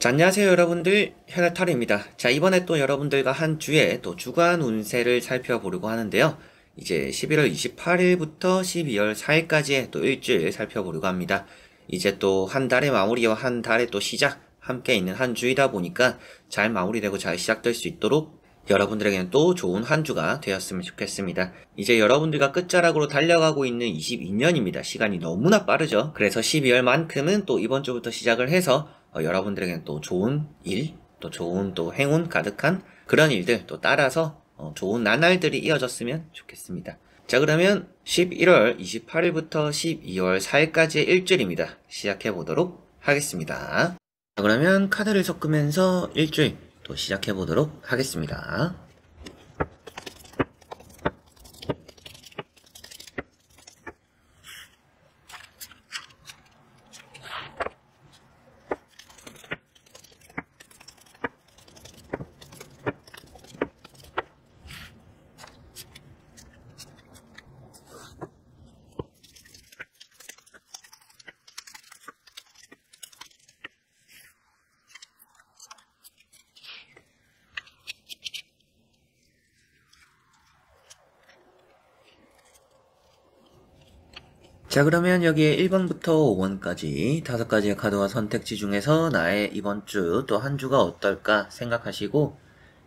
자, 안녕하세요 여러분들, 현아타로입니다. 자, 이번에 또 여러분들과 한 주에 또 주간 운세를 살펴보려고 하는데요. 이제 11월 28일부터 12월 4일까지의 또 일주일 살펴보려고 합니다. 이제 또 한 달의 마무리와 한 달의 또 시작 함께 있는 한 주이다 보니까 잘 마무리되고 잘 시작될 수 있도록 여러분들에게는 또 좋은 한 주가 되었으면 좋겠습니다. 이제 여러분들과 끝자락으로 달려가고 있는 22년입니다. 시간이 너무나 빠르죠. 그래서 12월만큼은 또 이번 주부터 시작을 해서 여러분들에게는 또 좋은 일, 또 좋은 또 행운 가득한 그런 일들 또 따라서 좋은 나날들이 이어졌으면 좋겠습니다. 자, 그러면 11월 28일부터 12월 4일까지의 일주일입니다. 시작해 보도록 하겠습니다. 자, 그러면 카드를 섞으면서 일주일 또 시작해 보도록 하겠습니다. 자, 그러면 여기에 1번부터 5번까지 5가지의 카드와 선택지 중에서 나의 이번 주 또 한 주가 어떨까 생각하시고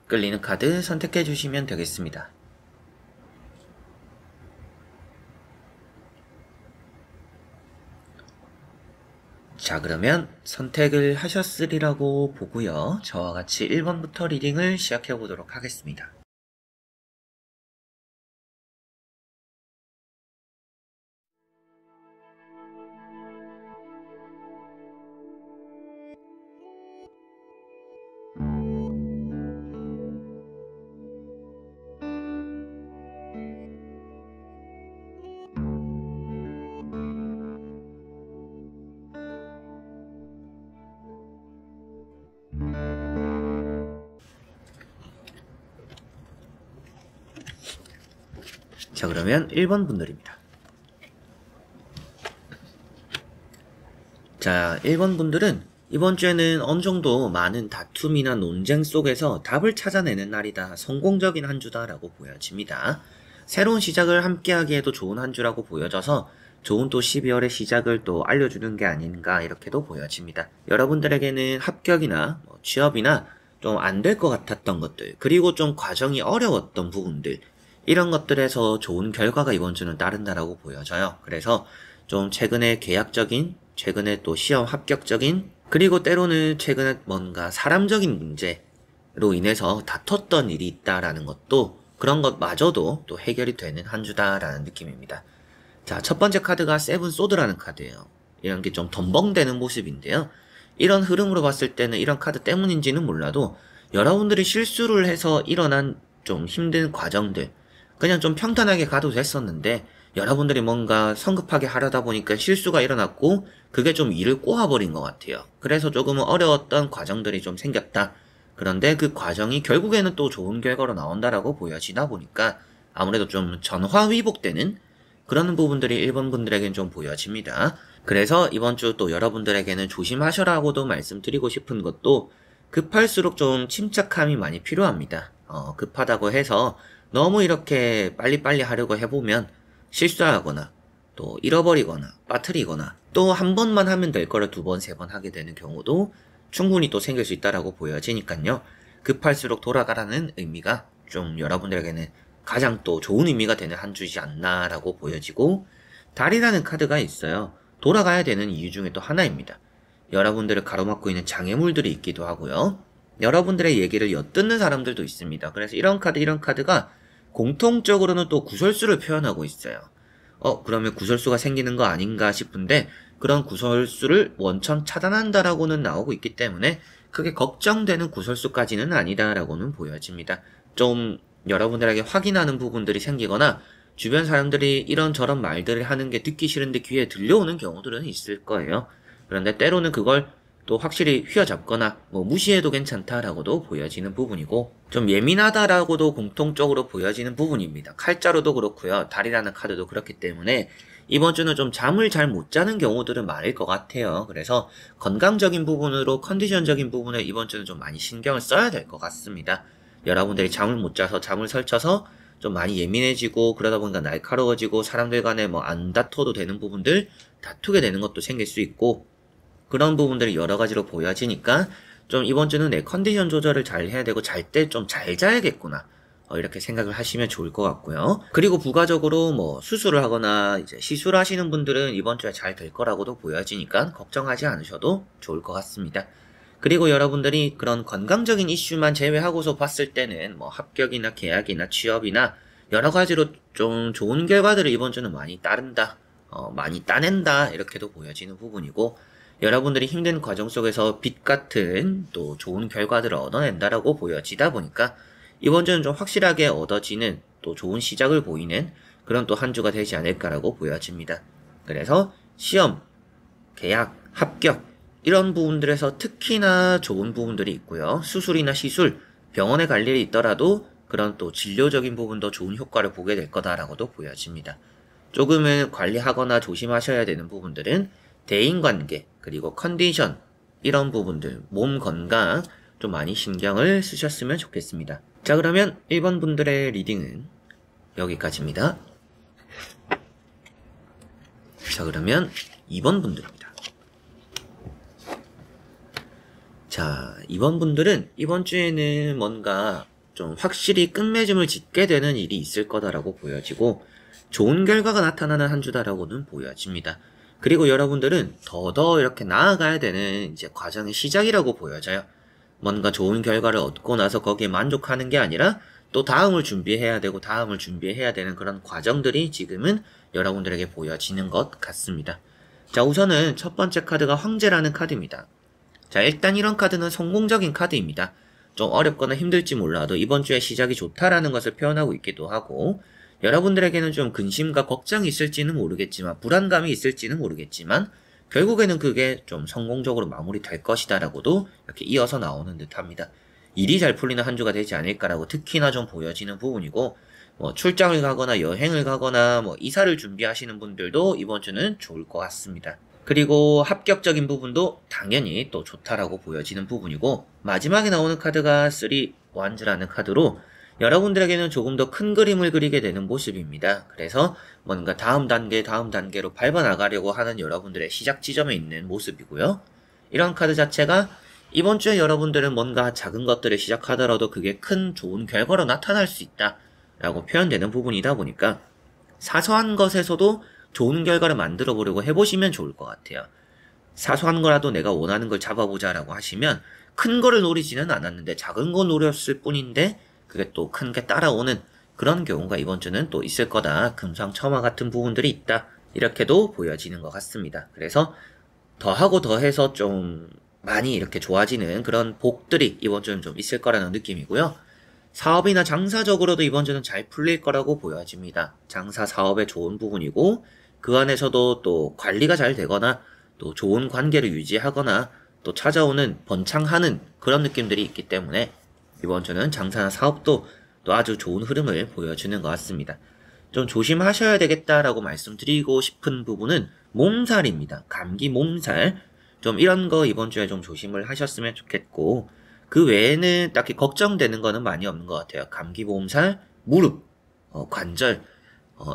끌리는 카드 선택해 주시면 되겠습니다. 자, 그러면 선택을 하셨으리라고 보고요. 저와 같이 1번부터 리딩을 시작해 보도록 하겠습니다. 자, 그러면 1번 분들입니다. 자, 1번 분들은 이번 주에는 어느 정도 많은 다툼이나 논쟁 속에서 답을 찾아내는 날이다. 성공적인 한 주다라고 보여집니다. 새로운 시작을 함께하기에도 좋은 한 주라고 보여져서 좋은 또 12월의 시작을 또 알려주는 게 아닌가 이렇게도 보여집니다. 여러분들에게는 합격이나 취업이나 좀 안 될 것 같았던 것들, 그리고 좀 과정이 어려웠던 부분들, 이런 것들에서 좋은 결과가 이번 주는 따른다라고 보여져요. 그래서 좀 최근에 계약적인, 최근에 또 시험 합격적인, 그리고 때로는 최근에 뭔가 사람적인 문제로 인해서 다퉜던 일이 있다라는 것도 그런 것마저도 또 해결이 되는 한 주다라는 느낌입니다. 자, 첫 번째 카드가 세븐 소드라는 카드예요. 이런 게 좀 덤벙대는 모습인데요. 이런 흐름으로 봤을 때는 이런 카드 때문인지는 몰라도 여러분들이 실수를 해서 일어난 좀 힘든 과정들, 그냥 좀 평탄하게 가도 됐었는데 여러분들이 뭔가 성급하게 하려다 보니까 실수가 일어났고 그게 좀 일을 꼬아버린 것 같아요. 그래서 조금은 어려웠던 과정들이 좀 생겼다. 그런데 그 과정이 결국에는 또 좋은 결과로 나온다라고 보여지다 보니까 아무래도 좀 전화위복되는 그런 부분들이 1번 분들에게는 좀 보여집니다. 그래서 이번 주 또 여러분들에게는 조심하셔라고도 말씀드리고 싶은 것도 급할수록 좀 침착함이 많이 필요합니다. 급하다고 해서 너무 이렇게 빨리빨리 하려고 해보면 실수하거나 또 잃어버리거나 빠뜨리거나 또 한 번만 하면 될 거를 두 번, 세 번 하게 되는 경우도 충분히 또 생길 수 있다라고 보여지니까요. 급할수록 돌아가라는 의미가 좀 여러분들에게는 가장 또 좋은 의미가 되는 한 주이지 않나라고 보여지고, 달이라는 카드가 있어요. 돌아가야 되는 이유 중에 또 하나입니다. 여러분들을 가로막고 있는 장애물들이 있기도 하고요. 여러분들의 얘기를 엿듣는 사람들도 있습니다. 그래서 이런 카드가 공통적으로는 또 구설수를 표현하고 있어요. 그러면 구설수가 생기는 거 아닌가 싶은데 그런 구설수를 원천 차단한다라고는 나오고 있기 때문에 크게 걱정되는 구설수까지는 아니다라고는 보여집니다. 좀 여러분들에게 확인하는 부분들이 생기거나 주변 사람들이 이런저런 말들을 하는 게 듣기 싫은데 귀에 들려오는 경우들은 있을 거예요. 그런데 때로는 그걸 또 확실히 휘어잡거나 무시해도 괜찮다라고도 보여지는 부분이고, 좀 예민하다라고도 공통적으로 보여지는 부분입니다. 칼자루도 그렇고요. 달이라는 카드도 그렇기 때문에 이번 주는 좀 잠을 잘 못 자는 경우들은 많을 것 같아요. 그래서 건강적인 부분으로 컨디션적인 부분에 이번 주는 좀 많이 신경을 써야 될 것 같습니다. 여러분들이 잠을 못 자서 잠을 설쳐서 좀 많이 예민해지고 그러다 보니까 날카로워지고 사람들 간에 뭐 안 다퉈도 되는 부분들 다투게 되는 것도 생길 수 있고 그런 부분들이 여러 가지로 보여지니까 좀 이번 주는 내 컨디션 조절을 잘 해야 되고 잘 때 좀 잘 자야겠구나. 이렇게 생각을 하시면 좋을 것 같고요. 그리고 부가적으로 뭐 수술을 하거나 이제 시술하시는 분들은 이번 주에 잘 될 거라고도 보여지니까 걱정하지 않으셔도 좋을 것 같습니다. 그리고 여러분들이 그런 건강적인 이슈만 제외하고서 봤을 때는 뭐 합격이나 계약이나 취업이나 여러 가지로 좀 좋은 결과들을 이번 주는 많이 따른다, 많이 따낸다 이렇게도 보여지는 부분이고 여러분들이 힘든 과정 속에서 빛 같은 또 좋은 결과들을 얻어낸다라고 보여지다 보니까 이번 주는 좀 확실하게 얻어지는 또 좋은 시작을 보이는 그런 또 한 주가 되지 않을까라고 보여집니다. 그래서 시험, 계약, 합격 이런 부분들에서 특히나 좋은 부분들이 있고요. 수술이나 시술, 병원에 갈 일이 있더라도 그런 또 진료적인 부분도 좋은 효과를 보게 될 거다라고도 보여집니다. 조금은 관리하거나 조심하셔야 되는 부분들은 대인관계, 그리고 컨디션 이런 부분들, 몸 건강 좀 많이 신경을 쓰셨으면 좋겠습니다. 자, 그러면 1번 분들의 리딩은 여기까지입니다. 자, 그러면 2번 분들입니다. 자, 2번 분들은 이번 주에는 뭔가 좀 확실히 끝맺음을 짓게 되는 일이 있을 거다라고 보여지고 좋은 결과가 나타나는 한 주다라고는 보여집니다. 그리고 여러분들은 더더 이렇게 나아가야 되는 이제 과정의 시작이라고 보여져요. 뭔가 좋은 결과를 얻고 나서 거기에 만족하는 게 아니라 또 다음을 준비해야 되고 다음을 준비해야 되는 그런 과정들이 지금은 여러분들에게 보여지는 것 같습니다. 자, 우선은 첫 번째 카드가 황제라는 카드입니다. 자, 일단 이런 카드는 성공적인 카드입니다. 좀 어렵거나 힘들지 몰라도 이번 주에 시작이 좋다라는 것을 표현하고 있기도 하고 여러분들에게는 좀 근심과 걱정이 있을지는 모르겠지만 불안감이 있을지는 모르겠지만 결국에는 그게 좀 성공적으로 마무리될 것이다 라고도 이렇게 이어서 나오는 듯 합니다. 일이 잘 풀리는 한 주가 되지 않을까라고 특히나 좀 보여지는 부분이고 뭐 출장을 가거나 여행을 가거나 뭐 이사를 준비하시는 분들도 이번 주는 좋을 것 같습니다. 그리고 합격적인 부분도 당연히 또 좋다라고 보여지는 부분이고 마지막에 나오는 카드가 3 wands라는 카드로 여러분들에게는 조금 더 큰 그림을 그리게 되는 모습입니다. 그래서 뭔가 다음 단계로 밟아나가려고 하는 여러분들의 시작 지점에 있는 모습이고요. 이런 카드 자체가 이번 주에 여러분들은 뭔가 작은 것들을 시작하더라도 그게 큰 좋은 결과로 나타날 수 있다 라고 표현되는 부분이다 보니까 사소한 것에서도 좋은 결과를 만들어 보려고 해보시면 좋을 것 같아요. 사소한 거라도 내가 원하는 걸 잡아보자 라고 하시면 큰 거를 노리지는 않았는데 작은 거 노렸을 뿐인데 그게 또 큰 게 따라오는 그런 경우가 이번 주는 또 있을 거다. 금상첨화 같은 부분들이 있다. 이렇게도 보여지는 것 같습니다. 그래서 더하고 더해서 좀 많이 이렇게 좋아지는 그런 복들이 이번 주는 좀 있을 거라는 느낌이고요. 사업이나 장사적으로도 이번 주는 잘 풀릴 거라고 보여집니다. 장사 사업에 좋은 부분이고 그 안에서도 또 관리가 잘 되거나 또 좋은 관계를 유지하거나 또 찾아오는 번창하는 그런 느낌들이 있기 때문에 이번 주는 장사나 사업도 또 아주 좋은 흐름을 보여주는 것 같습니다. 좀 조심하셔야 되겠다라고 말씀드리고 싶은 부분은 몸살입니다. 감기 몸살. 좀 이런 거 이번 주에 좀 조심을 하셨으면 좋겠고 그 외에는 딱히 걱정되는 거는 많이 없는 것 같아요. 감기 몸살, 무릎, 관절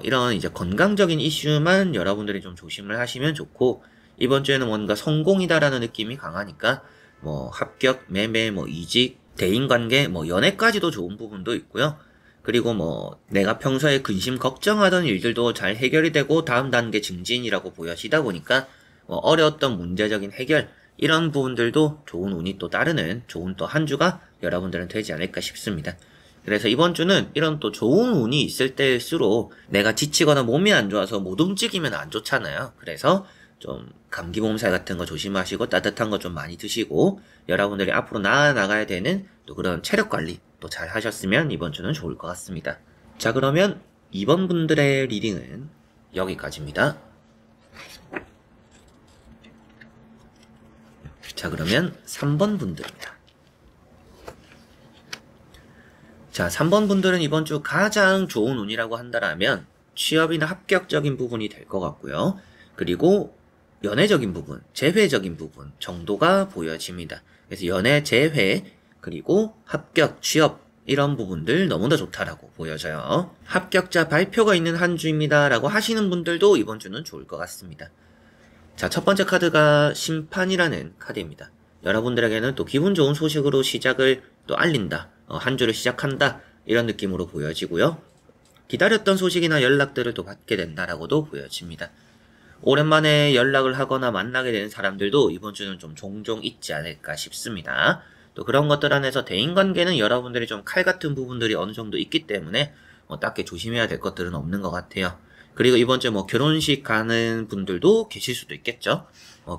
이런 이제 건강적인 이슈만 여러분들이 좀 조심을 하시면 좋고 이번 주에는 뭔가 성공이다라는 느낌이 강하니까 뭐 합격, 매매, 뭐 이직, 대인관계, 뭐 연애까지도 좋은 부분도 있고요. 그리고 뭐 내가 평소에 근심 걱정하던 일들도 잘 해결이 되고 다음 단계 증진이라고 보여지다 보니까 뭐 어려웠던 문제적인 해결 이런 부분들도 좋은 운이 또 따르는 좋은 또 한 주가 여러분들은 되지 않을까 싶습니다. 그래서 이번 주는 이런 또 좋은 운이 있을 때일수록 내가 지치거나 몸이 안 좋아서 못 움직이면 안 좋잖아요. 그래서 좀 감기 몸살 같은 거 조심하시고 따뜻한 거 좀 많이 드시고 여러분들이 앞으로 나아나가야 되는 또 그런 체력 관리 또 잘 하셨으면 이번 주는 좋을 것 같습니다. 자, 그러면 2번 분들의 리딩은 여기까지입니다. 자, 그러면 3번 분들입니다. 자, 3번 분들은 이번 주 가장 좋은 운이라고 한다라면 취업이나 합격적인 부분이 될 것 같고요. 그리고 연애적인 부분, 재회적인 부분 정도가 보여집니다. 그래서 연애, 재회, 그리고 합격, 취업 이런 부분들 너무나 좋다라고 보여져요. 합격자 발표가 있는 한 주입니다 라고 하시는 분들도 이번 주는 좋을 것 같습니다. 자, 첫 번째 카드가 심판이라는 카드입니다. 여러분들에게는 또 기분 좋은 소식으로 시작을 또 알린다, 한 주를 시작한다 이런 느낌으로 보여지고요. 기다렸던 소식이나 연락들을 또 받게 된다라고도 보여집니다. 오랜만에 연락을 하거나 만나게 되는 사람들도 이번 주는 좀 종종 있지 않을까 싶습니다. 또 그런 것들 안에서 대인관계는 여러분들이 좀 칼 같은 부분들이 어느 정도 있기 때문에 딱히 조심해야 될 것들은 없는 것 같아요. 그리고 이번 주에 결혼식 가는 분들도 계실 수도 있겠죠.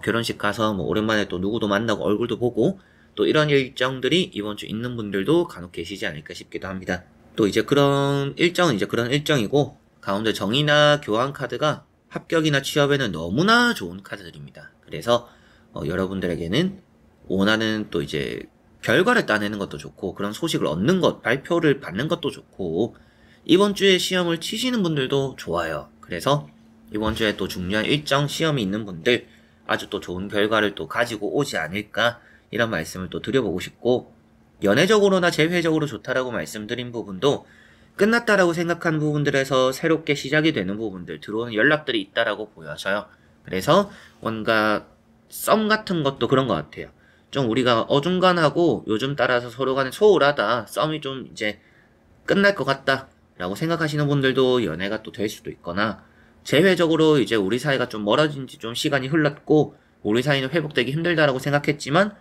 결혼식 가서 오랜만에 또 누구도 만나고 얼굴도 보고 또 이런 일정들이 이번 주 있는 분들도 간혹 계시지 않을까 싶기도 합니다. 또 이제 그런 일정은 그런 일정이고, 가운데 정의나 교환 카드가 합격이나 취업에는 너무나 좋은 카드들입니다. 그래서 여러분들에게는 원하는 또 이제 결과를 따내는 것도 좋고, 그런 소식을 얻는 것, 발표를 받는 것도 좋고, 이번 주에 시험을 치시는 분들도 좋아요. 그래서 이번 주에 또 중요한 일정 시험이 있는 분들 아주 또 좋은 결과를 또 가지고 오지 않을까, 이런 말씀을 또 드려보고 싶고, 연애적으로나 재회적으로 좋다라고 말씀드린 부분도 끝났다라고 생각하는 부분들에서 새롭게 시작이 되는 부분들, 들어오는 연락들이 있다라고 보여져요. 그래서 뭔가 썸 같은 것도 그런 것 같아요. 좀 우리가 어중간하고 요즘 따라서 서로 간에 소홀하다, 썸이 좀 이제 끝날 것 같다 라고 생각하시는 분들도 연애가 또 될 수도 있거나, 재회적으로 이제 우리 사이가 좀 멀어진 지 좀 시간이 흘렀고 우리 사이는 회복되기 힘들다라고 생각했지만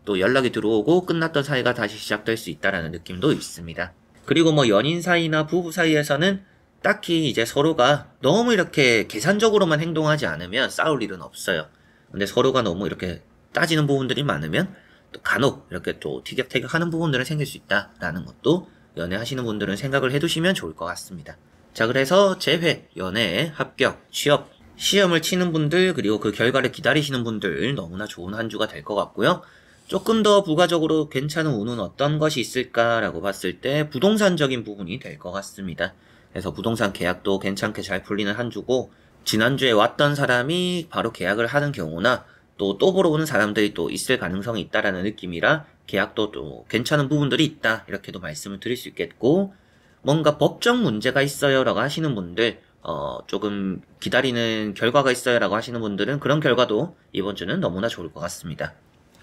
또 연락이 들어오고 끝났던 사이가 다시 시작될 수 있다라는 느낌도 있습니다. 그리고 연인 사이나 부부 사이에서는 딱히 이제 서로가 너무 이렇게 계산적으로만 행동하지 않으면 싸울 일은 없어요. 근데 서로가 너무 이렇게 따지는 부분들이 많으면 또 간혹 이렇게 또 티격태격하는 부분들은 생길 수 있다라는 것도 연애하시는 분들은 생각을 해두시면 좋을 것 같습니다. 자, 그래서 재회, 연애, 합격, 취업, 시험을 치는 분들, 그리고 그 결과를 기다리시는 분들 너무나 좋은 한 주가 될 것 같고요. 조금 더 부가적으로 괜찮은 운은 어떤 것이 있을까라고 봤을 때 부동산적인 부분이 될 것 같습니다. 그래서 부동산 계약도 괜찮게 잘 풀리는 한 주고, 지난주에 왔던 사람이 바로 계약을 하는 경우나 또 보러 오는 사람들이 또 있을 가능성이 있다라는 느낌이라 계약도 또 괜찮은 부분들이 있다, 이렇게도 말씀을 드릴 수 있겠고, 뭔가 법적 문제가 있어요 라고 하시는 분들, 조금 기다리는 결과가 있어요 라고 하시는 분들은 그런 결과도 이번 주는 너무나 좋을 것 같습니다.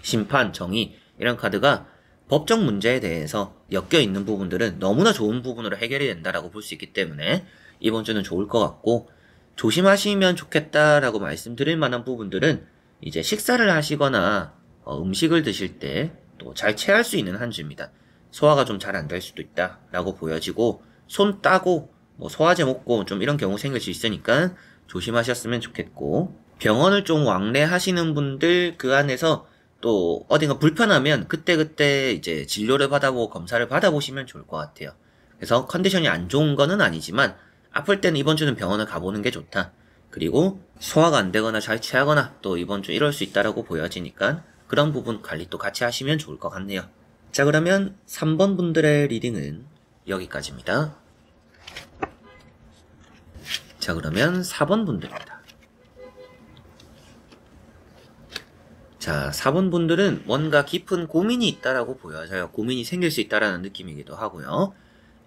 심판, 정의 이런 카드가 법적 문제에 대해서 엮여 있는 부분들은 너무나 좋은 부분으로 해결이 된다라고 볼 수 있기 때문에 이번 주는 좋을 것 같고, 조심하시면 좋겠다라고 말씀드릴 만한 부분들은 이제 식사를 하시거나 음식을 드실 때 또 잘 체할 수 있는 한 주입니다. 소화가 좀 잘 안 될 수도 있다라고 보여지고, 손 따고 소화제 먹고 좀 이런 경우 생길 수 있으니까 조심하셨으면 좋겠고, 병원을 좀 왕래하시는 분들 그 안에서 또 어딘가 불편하면 그때그때 이제 진료를 받아보고 검사를 받아보시면 좋을 것 같아요. 그래서 컨디션이 안 좋은 거는 아니지만 아플 때는 이번 주는 병원을 가보는 게 좋다. 그리고 소화가 안 되거나 잘 체하거나 또 이번 주 이럴 수 있다라고 보여지니까 그런 부분 관리 또 같이 하시면 좋을 것 같네요. 자, 그러면 3번 분들의 리딩은 여기까지입니다. 자, 그러면 4번 분들입니다. 자, 4번 분들은 뭔가 깊은 고민이 있다라고 보여져요. 고민이 생길 수 있다라는 느낌이기도 하고요.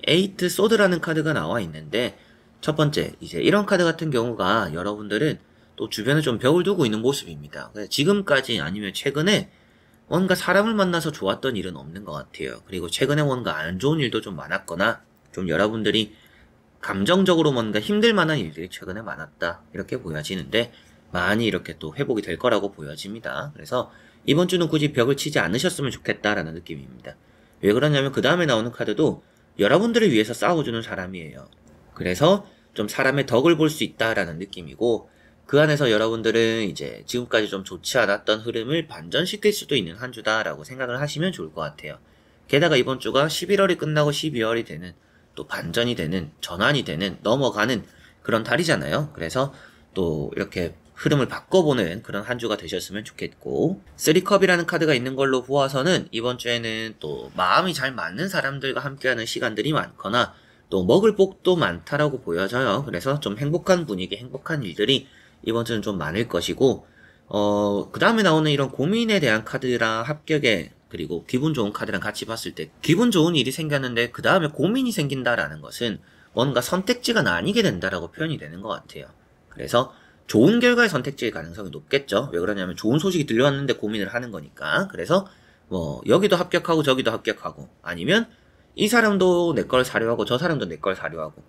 에이트 소드라는 카드가 나와 있는데, 첫 번째, 이제 이런 카드 같은 경우가 여러분들은 또 주변에 좀 벽을 두고 있는 모습입니다. 지금까지 아니면 최근에 뭔가 사람을 만나서 좋았던 일은 없는 것 같아요. 그리고 최근에 뭔가 안 좋은 일도 좀 많았거나, 좀 여러분들이 감정적으로 뭔가 힘들 만한 일들이 최근에 많았다, 이렇게 보여지는데 많이 이렇게 또 회복이 될 거라고 보여집니다. 그래서 이번 주는 굳이 벽을 치지 않으셨으면 좋겠다라는 느낌입니다. 왜 그러냐면 그 다음에 나오는 카드도 여러분들을 위해서 싸워주는 사람이에요. 그래서 좀 사람의 덕을 볼 수 있다라는 느낌이고, 그 안에서 여러분들은 이제 지금까지 좀 좋지 않았던 흐름을 반전시킬 수도 있는 한 주다라고 생각을 하시면 좋을 것 같아요. 게다가 이번 주가 11월이 끝나고 12월이 되는, 또 반전이 되는, 전환이 되는, 넘어가는 그런 달이잖아요. 그래서 또 이렇게 흐름을 바꿔보는 그런 한 주가 되셨으면 좋겠고, 3컵이라는 카드가 있는 걸로 보아서는 이번 주에는 또 마음이 잘 맞는 사람들과 함께하는 시간들이 많거나, 또 먹을 복도 많다라고 보여져요. 그래서 좀 행복한 분위기, 행복한 일들이 이번 주는 좀 많을 것이고, 그 다음에 나오는 이런 고민에 대한 카드랑 합격에, 그리고 기분 좋은 카드랑 같이 봤을 때, 기분 좋은 일이 생겼는데, 그 다음에 고민이 생긴다라는 것은 뭔가 선택지가 나뉘게 된다라고 표현이 되는 것 같아요. 그래서 좋은 결과의 선택지일 가능성이 높겠죠. 왜 그러냐면 좋은 소식이 들려왔는데 고민을 하는 거니까. 그래서 뭐 여기도 합격하고 저기도 합격하고, 아니면 이 사람도 내 걸 사려 하고 저 사람도 내 걸 사려 하고,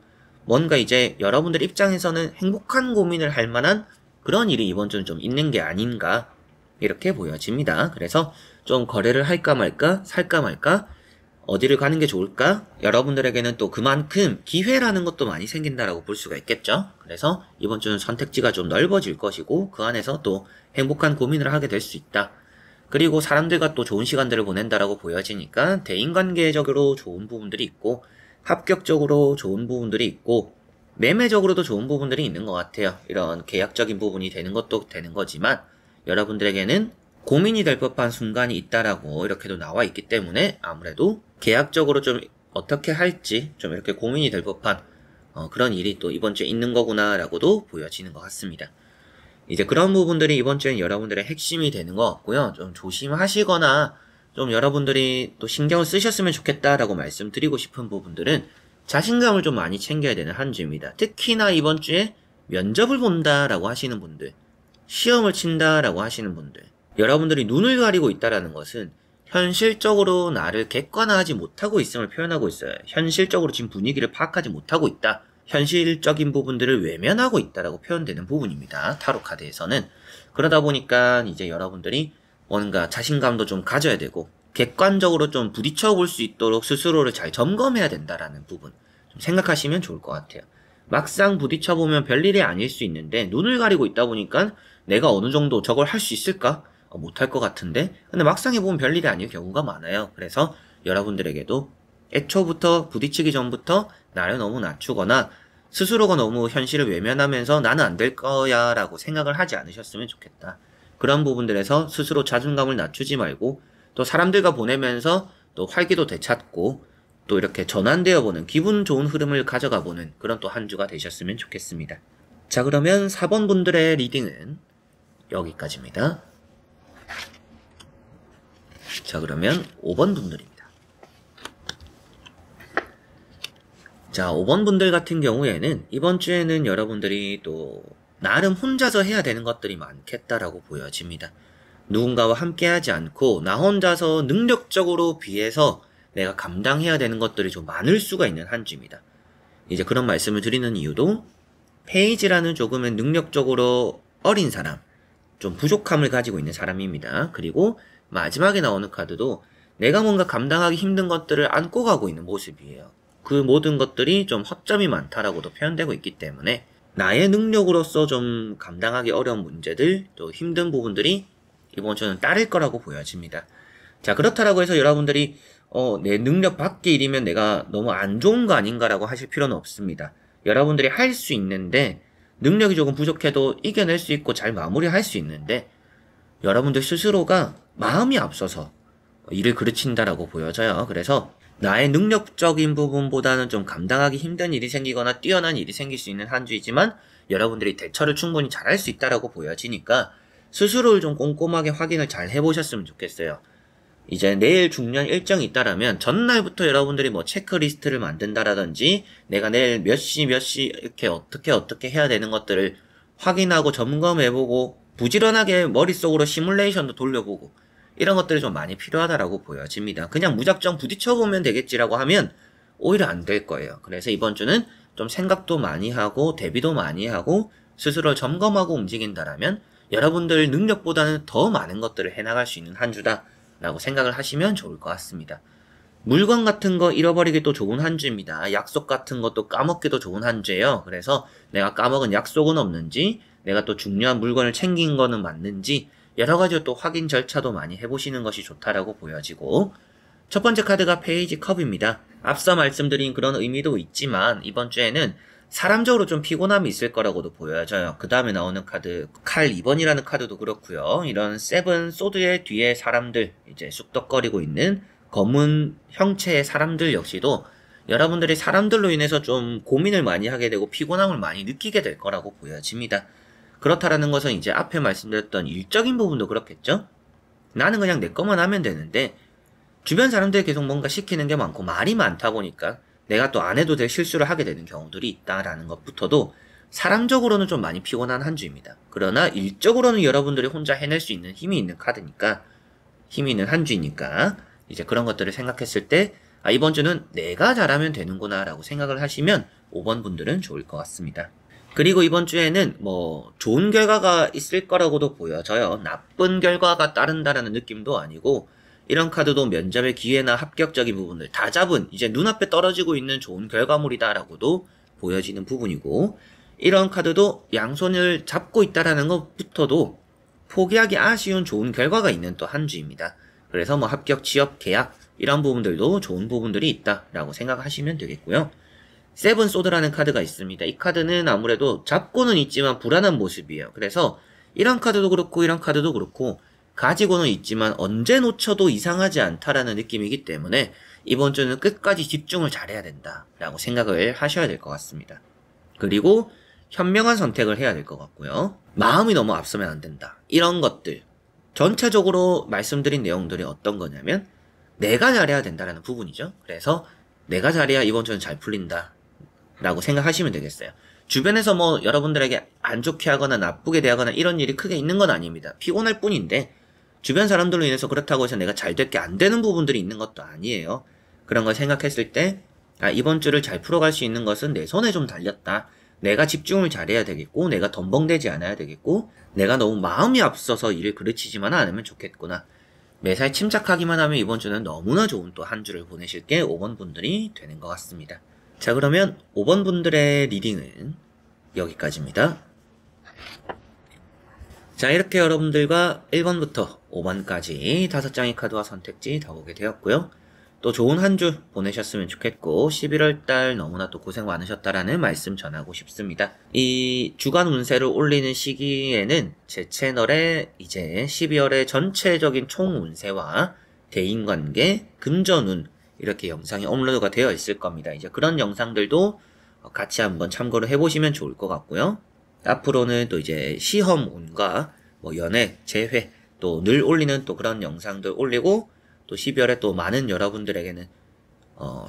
뭔가 이제 여러분들 입장에서는 행복한 고민을 할 만한 그런 일이 이번 주는 좀 있는 게 아닌가, 이렇게 보여집니다. 그래서 좀 거래를 할까 말까, 살까 말까, 어디를 가는 게 좋을까? 여러분들에게는 또 그만큼 기회라는 것도 많이 생긴다라고 볼 수가 있겠죠. 그래서 이번 주는 선택지가 좀 넓어질 것이고, 그 안에서 또 행복한 고민을 하게 될 수 있다. 그리고 사람들과 또 좋은 시간들을 보낸다라고 보여지니까 대인관계적으로 좋은 부분들이 있고, 합격적으로 좋은 부분들이 있고, 매매적으로도 좋은 부분들이 있는 것 같아요. 이런 계약적인 부분이 되는 것도 되는 거지만, 여러분들에게는 고민이 될 법한 순간이 있다라고 이렇게도 나와 있기 때문에, 아무래도 계약적으로 좀 어떻게 할지 좀 이렇게 고민이 될 법한 그런 일이 또 이번 주에 있는 거구나 라고도 보여지는 것 같습니다. 이제 그런 부분들이 이번 주엔 여러분들의 핵심이 되는 것 같고요. 좀 조심하시거나 좀 여러분들이 또 신경을 쓰셨으면 좋겠다라고 말씀드리고 싶은 부분들은 자신감을 좀 많이 챙겨야 되는 한 주입니다. 특히나 이번 주에 면접을 본다라고 하시는 분들, 시험을 친다라고 하시는 분들, 여러분들이 눈을 가리고 있다라는 것은 현실적으로 나를 객관화하지 못하고 있음을 표현하고 있어요. 현실적으로 지금 분위기를 파악하지 못하고 있다. 현실적인 부분들을 외면하고 있다라고 표현되는 부분입니다. 타로 카드에서는. 그러다 보니까 이제 여러분들이 뭔가 자신감도 좀 가져야 되고, 객관적으로 좀 부딪혀 볼 수 있도록 스스로를 잘 점검해야 된다라는 부분 좀 생각하시면 좋을 것 같아요. 막상 부딪혀 보면 별일이 아닐 수 있는데, 눈을 가리고 있다 보니까 내가 어느 정도 저걸 할 수 있을까? 못할 것 같은데? 근데 막상 해보면 별일이 아닐 경우가 많아요. 그래서 여러분들에게도 애초부터 부딪히기 전부터 나를 너무 낮추거나 스스로가 너무 현실을 외면하면서 나는 안 될 거야 라고 생각을 하지 않으셨으면 좋겠다. 그런 부분들에서 스스로 자존감을 낮추지 말고, 또 사람들과 보내면서 또 활기도 되찾고, 또 이렇게 전환되어 보는 기분 좋은 흐름을 가져가 보는 그런 또 한 주가 되셨으면 좋겠습니다. 자, 그러면 4번 분들의 리딩은 여기까지입니다. 자, 그러면 5번 분들입니다. 자, 5번 분들 같은 경우에는 이번 주에는 여러분들이 또 나름 혼자서 해야 되는 것들이 많겠다라고 보여집니다. 누군가와 함께 하지 않고 나 혼자서 능력적으로 비해서 내가 감당해야 되는 것들이 좀 많을 수가 있는 한 주입니다. 이제 그런 말씀을 드리는 이유도, 페이지라는 조금은 능력적으로 어린 사람, 좀 부족함을 가지고 있는 사람입니다. 그리고 마지막에 나오는 카드도 내가 뭔가 감당하기 힘든 것들을 안고 가고 있는 모습이에요. 그 모든 것들이 좀 허점이 많다라고도 표현되고 있기 때문에 나의 능력으로서 좀 감당하기 어려운 문제들, 또 힘든 부분들이 이번 주는 따를 거라고 보여집니다. 자, 그렇다라고 해서 여러분들이 내 능력 밖의 일이면 내가 너무 안 좋은 거 아닌가라고 하실 필요는 없습니다. 여러분들이 할 수 있는데, 능력이 조금 부족해도 이겨낼 수 있고 잘 마무리할 수 있는데, 여러분들 스스로가 마음이 앞서서 일을 그르친다라고 보여져요. 그래서 나의 능력적인 부분보다는 좀 감당하기 힘든 일이 생기거나 뛰어난 일이 생길 수 있는 한 주이지만, 여러분들이 대처를 충분히 잘할 수 있다라고 보여지니까 스스로를 좀 꼼꼼하게 확인을 잘 해보셨으면 좋겠어요. 이제 내일 중요한 일정이 있다라면 전날부터 여러분들이 뭐 체크리스트를 만든다라든지, 내가 내일 몇 시 이렇게 어떻게 해야 되는 것들을 확인하고 점검해보고, 부지런하게 머릿속으로 시뮬레이션도 돌려보고, 이런 것들이 좀 많이 필요하다라고 보여집니다. 그냥 무작정 부딪혀보면 되겠지라고 하면 오히려 안 될 거예요. 그래서 이번 주는 좀 생각도 많이 하고 대비도 많이 하고 스스로를 점검하고 움직인다라면 여러분들 능력보다는 더 많은 것들을 해나갈 수 있는 한 주다 라고 생각을 하시면 좋을 것 같습니다. 물건 같은 거 잃어버리기도 좋은 한 주입니다. 약속 같은 것도 까먹기도 좋은 한 주예요. 그래서 내가 까먹은 약속은 없는지, 내가 또 중요한 물건을 챙긴 거는 맞는지, 여러 가지 또 확인 절차도 많이 해보시는 것이 좋다라고 보여지고, 첫 번째 카드가 페이지 컵입니다. 앞서 말씀드린 그런 의미도 있지만 이번 주에는 사람적으로 좀 피곤함이 있을 거라고도 보여져요. 그 다음에 나오는 카드 칼 2번이라는 카드도 그렇고요. 이런 세븐 소드의 뒤에 사람들, 이제 쑥덕거리고 있는 검은 형체의 사람들 역시도 여러분들이 사람들로 인해서 좀 고민을 많이 하게 되고 피곤함을 많이 느끼게 될 거라고 보여집니다. 그렇다라는 것은 이제 앞에 말씀드렸던 일적인 부분도 그렇겠죠? 나는 그냥 내 것만 하면 되는데 주변 사람들이 계속 뭔가 시키는 게 많고 말이 많다 보니까 내가 또 안 해도 될 실수를 하게 되는 경우들이 있다라는 것부터도 사람적으로는 좀 많이 피곤한 한 주입니다. 그러나 일적으로는 여러분들이 혼자 해낼 수 있는 힘이 있는 카드니까, 힘이 있는 한 주이니까 이제 그런 것들을 생각했을 때 이번 주는 내가 잘하면 되는구나 라고 생각을 하시면 5번 분들은 좋을 것 같습니다. 그리고 이번 주에는 뭐 좋은 결과가 있을 거라고도 보여져요. 나쁜 결과가 따른다라는 느낌도 아니고 이런 카드도 면접의 기회나 합격적인 부분을 다 잡은 이제 눈앞에 떨어지고 있는 좋은 결과물이다라고도 보여지는 부분이고, 이런 카드도 양손을 잡고 있다라는 것부터도 포기하기 아쉬운 좋은 결과가 있는 또 한 주입니다. 그래서 뭐 합격, 취업, 계약 이런 부분들도 좋은 부분들이 있다라고 생각하시면 되겠고요. 세븐 소드라는 카드가 있습니다. 이 카드는 아무래도 잡고는 있지만 불안한 모습이에요. 그래서 이런 카드도 그렇고 이런 카드도 그렇고 가지고는 있지만 언제 놓쳐도 이상하지 않다라는 느낌이기 때문에 이번 주는 끝까지 집중을 잘해야 된다라고 생각을 하셔야 될 것 같습니다. 그리고 현명한 선택을 해야 될 것 같고요. 마음이 너무 앞서면 안 된다. 이런 것들 전체적으로 말씀드린 내용들이 어떤 거냐면 내가 잘해야 된다라는 부분이죠. 그래서 내가 잘해야 이번 주는 잘 풀린다 라고 생각하시면 되겠어요. 주변에서 뭐 여러분들에게 안 좋게 하거나 나쁘게 대하거나 이런 일이 크게 있는 건 아닙니다. 피곤할 뿐인데 주변 사람들로 인해서 그렇다고 해서 내가 잘 될 게 안 되는 부분들이 있는 것도 아니에요. 그런 걸 생각했을 때 이번 주를 잘 풀어갈 수 있는 것은 내 손에 좀 달렸다. 내가 집중을 잘해야 되겠고 내가 덤벙대지 않아야 되겠고 내가 너무 마음이 앞서서 일을 그르치지만 않으면 좋겠구나. 매사에 침착하기만 하면 이번 주는 너무나 좋은 또 한 주를 보내실 게 5번 분들이 되는 것 같습니다. 자, 그러면 5번 분들의 리딩은 여기까지입니다. 자, 이렇게 여러분들과 1번부터 5번까지 5장의 카드와 선택지 다 보게 되었고요. 또 좋은 한 주 보내셨으면 좋겠고 11월달 너무나 또 고생 많으셨다라는 말씀 전하고 싶습니다. 이 주간 운세를 올리는 시기에는 제 채널에 이제 12월의 전체적인 총 운세와 대인관계, 금전운 이렇게 영상이 업로드가 되어 있을 겁니다. 이제 그런 영상들도 같이 한번 참고를 해보시면 좋을 것 같고요. 앞으로는 또 이제 시험운과 뭐 연애, 재회 또 늘 올리는 또 그런 영상들 올리고 또 12월에 또 많은 여러분들에게는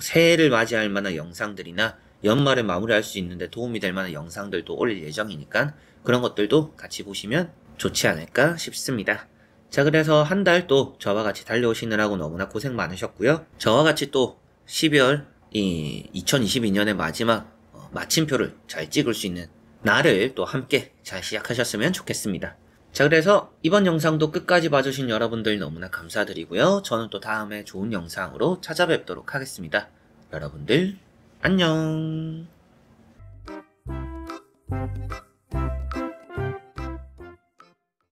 새해를 맞이할 만한 영상들이나 연말을 마무리할 수 있는데 도움이 될 만한 영상들도 올릴 예정이니까 그런 것들도 같이 보시면 좋지 않을까 싶습니다. 자, 그래서 한 달 또 저와 같이 달려오시느라고 너무나 고생 많으셨고요. 저와 같이 또 12월 이 2022년의 마지막 마침표를 잘 찍을 수 있는 날을 또 함께 잘 시작하셨으면 좋겠습니다. 자, 그래서 이번 영상도 끝까지 봐주신 여러분들 너무나 감사드리고요. 저는 또 다음에 좋은 영상으로 찾아뵙도록 하겠습니다. 여러분들 안녕.